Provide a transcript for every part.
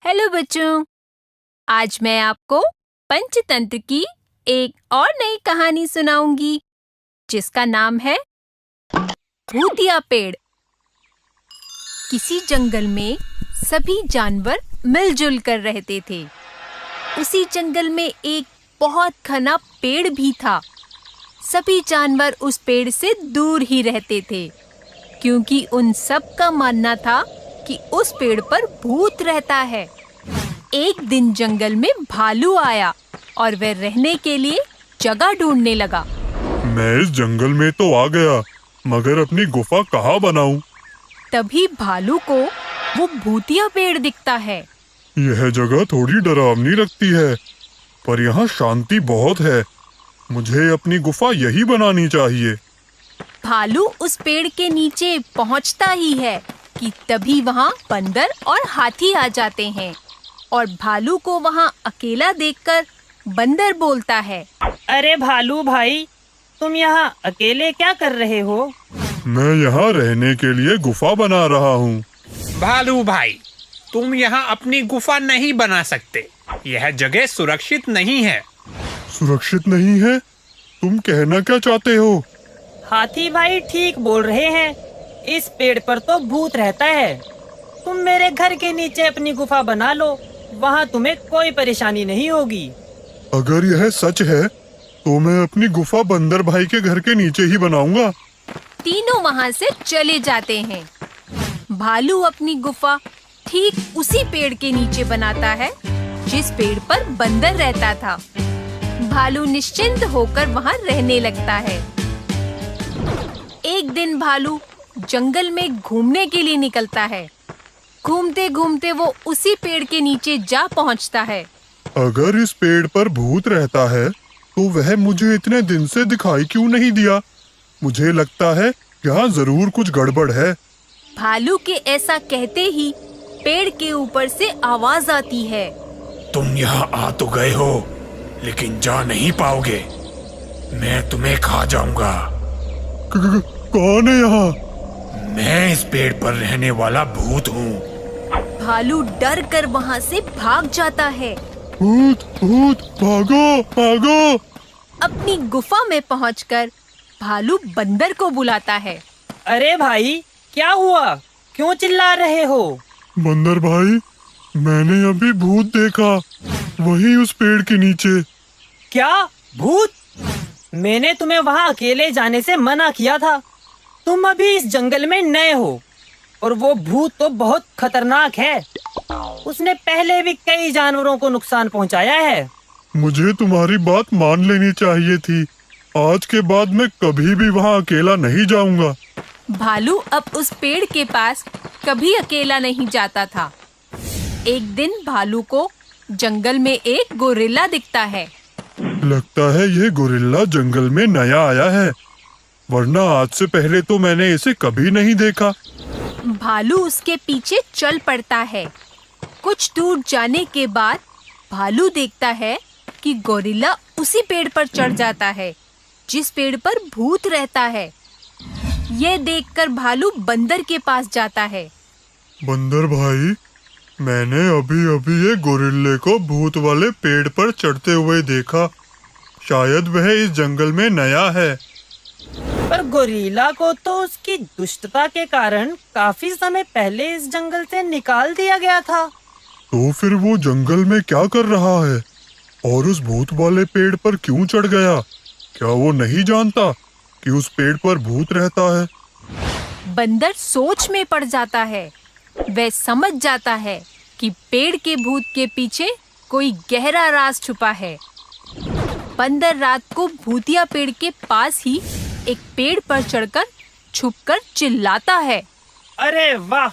Hello बच्चों, आज मैं आपको पंचतंत्र की एक और नई कहानी सुनाऊंगी जिसका नाम है भूतिया पेड़। किसी जंगल में सभी जानवर मिलजुल कर रहते थे। उसी जंगल में एक बहुत घना पेड़ भी था। सभी जानवर उस पेड़ से दूर ही रहते थे क्योंकि उन सब का मानना था कि उस पेड़ पर भूत रहता है। एक दिन जंगल में भालू आया और वह रहने के लिए जगह ढूंढने लगा। मैं इस जंगल में तो आ गया, मगर अपनी गुफा कहाँ बनाऊं? तभी भालू को वो भूतिया पेड़ दिखता है। यह जगह थोड़ी डरावनी लगती है, पर यहाँ शांति बहुत है। मुझे अपनी गुफा यही बनानी चाहिए। भालू उस पेड़ के नीचे पहुँचता ही है कि तभी वहाँ बंदर और हाथी आ जाते हैं और भालू को वहाँ अकेला देखकर बंदर बोलता है, अरे भालू भाई, तुम यहाँ अकेले क्या कर रहे हो? मैं यहाँ रहने के लिए गुफा बना रहा हूँ। भालू भाई, तुम यहाँ अपनी गुफा नहीं बना सकते। यह जगह सुरक्षित नहीं है। सुरक्षित नहीं है? तुम कहना क्या चाहते हो? हाथी भाई ठीक बोल रहे हैं। इस पेड़ पर तो भूत रहता है। तुम मेरे घर के नीचे अपनी गुफा बना लो, वहाँ तुम्हें कोई परेशानी नहीं होगी। अगर यह सच है तो मैं अपनी गुफा बंदर भाई के घर के नीचे ही बनाऊंगा। तीनों वहाँ से चले जाते हैं। भालू अपनी गुफा ठीक उसी पेड़ के नीचे बनाता है जिस पेड़ पर बंदर रहता था। भालू निश्चिंत होकर वहाँ रहने लगता है। एक दिन भालू जंगल में घूमने के लिए निकलता है। घूमते घूमते वो उसी पेड़ के नीचे जा पहुँचता है। अगर इस पेड़ पर भूत रहता है तो वह मुझे इतने दिन से दिखाई क्यों नहीं दिया? मुझे लगता है यहाँ जरूर कुछ गड़बड़ है। भालू के ऐसा कहते ही पेड़ के ऊपर से आवाज आती है, तुम यहाँ आ तो गए हो, लेकिन जा नहीं पाओगे। मैं तुम्हें खा जाऊंगा। कौन है यहाँ? मैं इस पेड़ पर रहने वाला भूत हूँ। भालू डर कर वहाँ से भाग जाता है। भूत भूत, भागो भागो। अपनी गुफा में पहुंचकर भालू बंदर को बुलाता है। अरे भाई, क्या हुआ? क्यों चिल्ला रहे हो? बंदर भाई, मैंने अभी भूत देखा, वही उस पेड़ के नीचे। क्या भूत? मैंने तुम्हें वहाँ अकेले जाने से मना किया था। तुम अभी इस जंगल में नए हो और वो भूत तो बहुत खतरनाक है। उसने पहले भी कई जानवरों को नुकसान पहुँचाया है। मुझे तुम्हारी बात मान लेनी चाहिए थी। आज के बाद मैं कभी भी वहाँ अकेला नहीं जाऊंगा। भालू अब उस पेड़ के पास कभी अकेला नहीं जाता था। एक दिन भालू को जंगल में एक गोरिल्ला दिखता है। लगता है ये गोरिल्ला जंगल में नया आया है, वरना आज से पहले तो मैंने इसे कभी नहीं देखा। भालू उसके पीछे चल पड़ता है। कुछ दूर जाने के बाद भालू देखता है कि गोरिल्ला उसी पेड़ पर चढ़ जाता है जिस पेड़ पर भूत रहता है। ये देखकर भालू बंदर के पास जाता है। बंदर भाई, मैंने अभी अभी ये गोरिल्ले को भूत वाले पेड़ पर चढ़ते हुए देखा। शायद वह इस जंगल में नया है। पर गोरिल्ला को तो उसकी दुष्टता के कारण काफी समय पहले इस जंगल से निकाल दिया गया था। तो फिर वो जंगल में क्या कर रहा है और उस भूत वाले पेड़ पर क्यों चढ़ गया? क्या वो नहीं जानता कि उस पेड़ पर भूत रहता है? बंदर सोच में पड़ जाता है। वह समझ जाता है कि पेड़ के भूत के पीछे कोई गहरा राज छुपा है। बंदर रात को भूतिया पेड़ के पास ही एक पेड़ पर चढ़कर छुपकर चिल्लाता है, अरे वाह,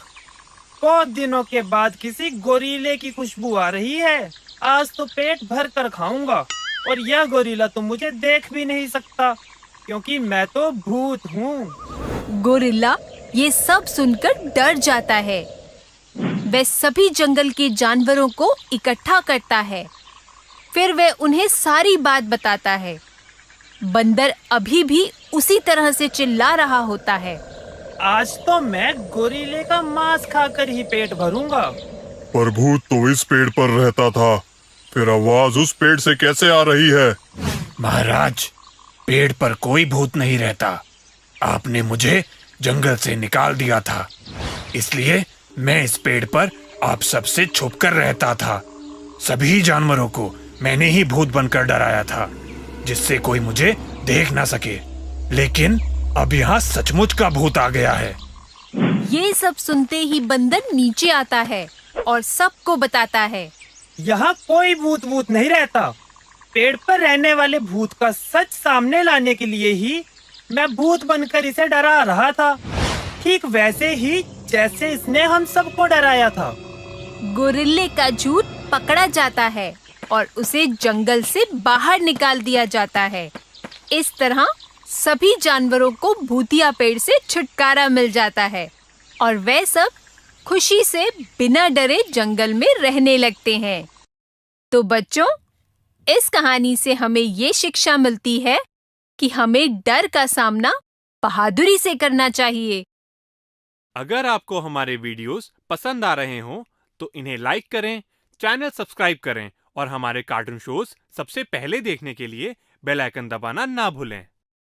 बहुत दिनों के बाद किसी गोरीले की खुशबू आ रही है। आज तो पेट भर कर खाऊंगा और यह गोरीला तो मुझे देख भी नहीं सकता क्योंकि मैं तो भूत हूँ। गोरिल्ला ये सब सुनकर डर जाता है। वह सभी जंगल के जानवरों को इकट्ठा करता है। फिर वह उन्हें सारी बात बताता है। बंदर अभी भी उसी तरह से चिल्ला रहा होता है, आज तो मैं गोरीले का मांस खाकर ही पेट भरूंगा। पर भूत तो इस पेड़ पर रहता था, फिर आवाज उस पेड़ से कैसे आ रही है? महाराज, पेड़ पर कोई भूत नहीं रहता। आपने मुझे जंगल से निकाल दिया था, इसलिए मैं इस पेड़ पर आप सबसे छुपकर रहता था। सभी जानवरों को मैंने ही भूत बनकर डराया था, जिससे कोई मुझे देख ना सके। लेकिन अब यहाँ सचमुच का भूत आ गया है। ये सब सुनते ही बंदर नीचे आता है और सबको बताता है। यहाँ कोई भूत वूत नहीं रहता। पेड़ पर रहने वाले भूत का सच सामने लाने के लिए ही मैं भूत बनकर इसे डरा रहा था, ठीक वैसे ही जैसे इसने हम सबको डराया था। गोरिल्ले का झूठ पकड़ा जाता है और उसे जंगल से बाहर निकाल दिया जाता है। इस तरह सभी जानवरों को भूतिया पेड़ से छुटकारा मिल जाता है और वे सब खुशी से बिना डरे जंगल में रहने लगते हैं। तो बच्चों, इस कहानी से हमें ये शिक्षा मिलती है कि हमें डर का सामना बहादुरी से करना चाहिए। अगर आपको हमारे वीडियोस पसंद आ रहे हों तो इन्हें लाइक करें, चैनल सब्सक्राइब करें और हमारे कार्टून शोज सबसे पहले देखने के लिए बेल आइकन दबाना ना भूलें।